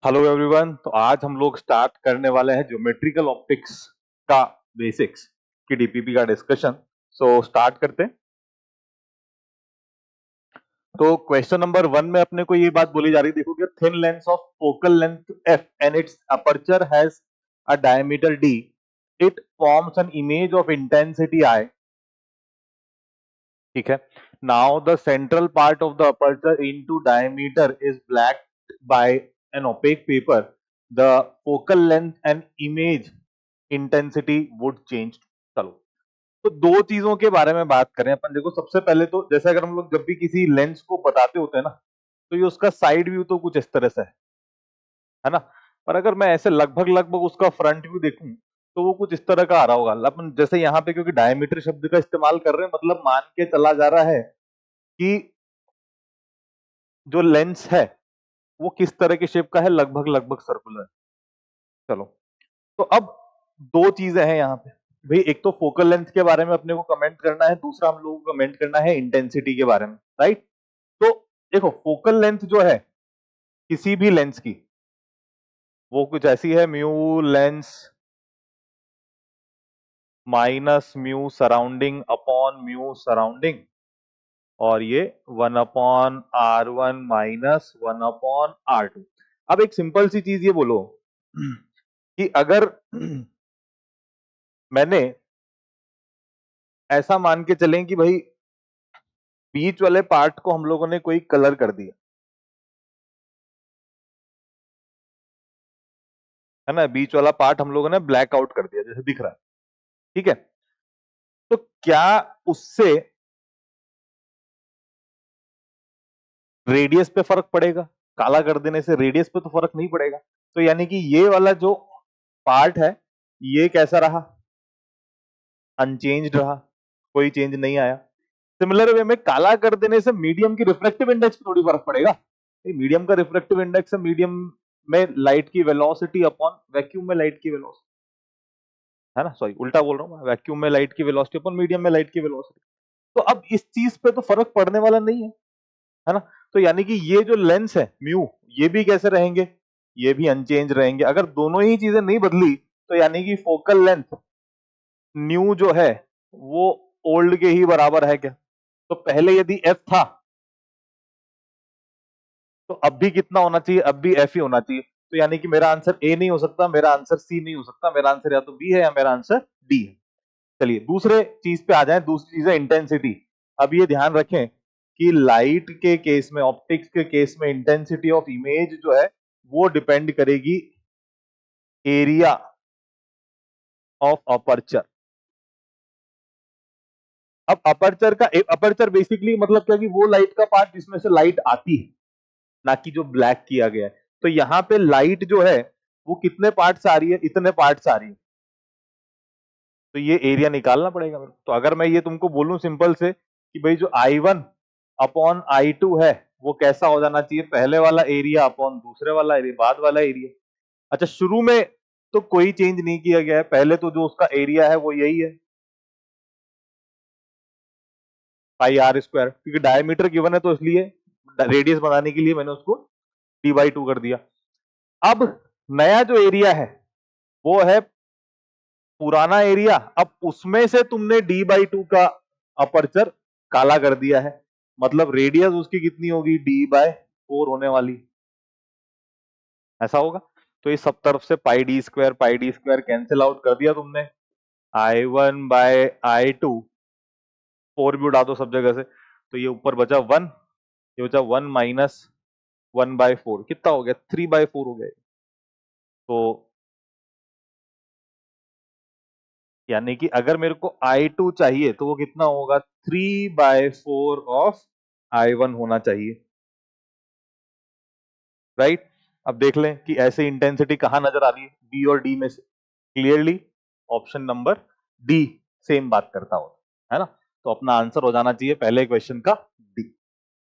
Hello everyone. तो आज हम लोग स्टार्ट करने वाले हैं ज्योमेट्रिकल ऑप्टिक्स का बेसिक्स की डीपीपी का डिस्कशन। सो स्टार्ट करते हैं। तो क्वेश्चन नंबर 1 में अपने को ये बात बोली जा रही, देखो कि thin lens of focal length f and its aperture has a diameter d, it forms an image of intensity I। ठीक है। Now the central part of the aperture into diameter is black by an opaque paper, the focal length and image intensity would change. चलो, तो दो चीजों के बारे में बात करें अपन। देखो, सबसे पहले तो जैसे अगर हम लोग जब भी किसी लेंस को बताते होते हैं ना, तो ये उसका साइड व्यू तो कुछ इस तरह से है ना। पर अगर मैं ऐसे लगभग लगभग उसका फ्रंट व्यू देखूं तो वो कुछ इस तरह का आ रहा होगा। अपन जैसे यहाँ पे क्योंकि डायमीटर शब्द का इस्तेमाल कर रहे हैं, मतलब मान के चला जा रहा है कि जो लेंस है वो किस तरह की शेप का है, लगभग लगभग सर्कुलर। चलो, तो अब दो चीजें हैं यहाँ पे भाई। एक तो फोकल लेंथ के बारे में अपने को कमेंट करना है, दूसरा हम लोगों को कमेंट करना है इंटेंसिटी के बारे में, राइट। तो देखो, फोकल लेंथ जो है किसी भी लेंस की वो कुछ ऐसी है, mu lens minus mu surrounding upon mu surrounding, और ये 1/r1 माइनस 1/r2। अब एक सिंपल सी चीज ये बोलो कि अगर मैंने ऐसा मान के चलें कि भाई बीच वाले पार्ट को हम लोगों ने कोई कलर कर दिया है ना, बीच वाला पार्ट हम लोगों ने ब्लैक आउट कर दिया जैसे दिख रहा है, ठीक है। तो क्या उससे रेडियस पे फर्क पड़ेगा? काला कर देने से रेडियस पे तो फर्क नहीं पड़ेगा। तो यानी कि ये वाला जो पार्ट है ये कैसा रहा? अनचेंज्ड रहा, कोई चेंज नहीं आया। सिमिलर वे में काला कर देने से मीडियम की रिफ्रेक्टिव इंडेक्स पे थोड़ी फर्क पड़ेगा। मीडियम का रिफ्रेक्टिव इंडेक्स है मीडियम में लाइट की वेलोसिटी अपॉन वैक्यूम में लाइट की वेलोसिटी, है ना। सॉरी, उल्टा बोल रहा हूं मैं, वैक्यूम में लाइट की वेलोसिटी अपॉन मीडियम में लाइट की वेलोसिटी। तो अब इस चीज पे तो फर्क पड़ने वाला नहीं है ना। तो यानी कि ये जो लेंस है म्यू, ये भी कैसे रहेंगे? ये भी अनचेंज रहेंगे। अगर दोनों ही चीजें नहीं बदली तो यानी कि फोकल लेंथ न्यू जो है वो ओल्ड के ही बराबर है क्या? तो पहले यदि एफ था तो अब भी कितना होना चाहिए? अब भी एफ ही होना चाहिए। तो यानी कि मेरा आंसर ए नहीं हो सकता, मेरा आंसर सी नहीं हो सकता, मेरा आंसर या तो बी है या मेरा आंसर डी है। चलिए दूसरे चीज पे आ जाए। दूसरी चीज है इंटेंसिटी। अब ये ध्यान रखें कि लाइट के केस में, ऑप्टिक्स के केस में इंटेंसिटी ऑफ इमेज जो है वो डिपेंड करेगी एरिया ऑफ अपर्चर। अब अपर्चर का, अपर्चर बेसिकली मतलब क्या कि वो लाइट का पार्ट जिसमें से लाइट आती है, ना कि जो ब्लैक किया गया है। तो यहाँ पे लाइट जो है वो कितने पार्ट से आ रही है? इतने पार्ट से आ रही है। तो ये एरिया निकालना पड़ेगा मेरे को। तो अगर मैं ये तुमको बोलूं सिंपल से कि भाई जो I1 अपॉन I2 है वो कैसा हो जाना चाहिए? पहले वाला एरिया अपॉन दूसरे वाला एरिया, बाद वाला एरिया। अच्छा, शुरू में तो कोई चेंज नहीं किया गया है, पहले तो जो उसका एरिया है वो यही है πr², क्योंकि डायमीटर गिवन है तो इसलिए रेडियस बनाने के लिए मैंने उसको d/2 कर दिया। अब नया जो एरिया है वो है पुराना एरिया। अब उसमें से तुमने d/2 का अपर्चर काला कर दिया है, मतलब रेडियस उसकी कितनी होगी? d/4 होने वाली, ऐसा होगा। तो इस सब तरफ से πd² कैंसिल आउट कर दिया तुमने। I1/I2, 4 भी उड़ा दो सब जगह से, तो ये ऊपर बचा 1, ये बचा 1 माइनस 1/4, कितना हो गया? 3/4 हो गया। तो यानी कि अगर मेरे को I2 चाहिए तो वो कितना होगा? 3/4 ऑफ I1 होना चाहिए, राइट। अब देख लें कि ऐसे इंटेंसिटी कहां नजर आ रही है, बी और डी में से। Clearly option number D same बात करता हो, है ना। तो अपना आंसर हो जाना चाहिए पहले क्वेश्चन का डी।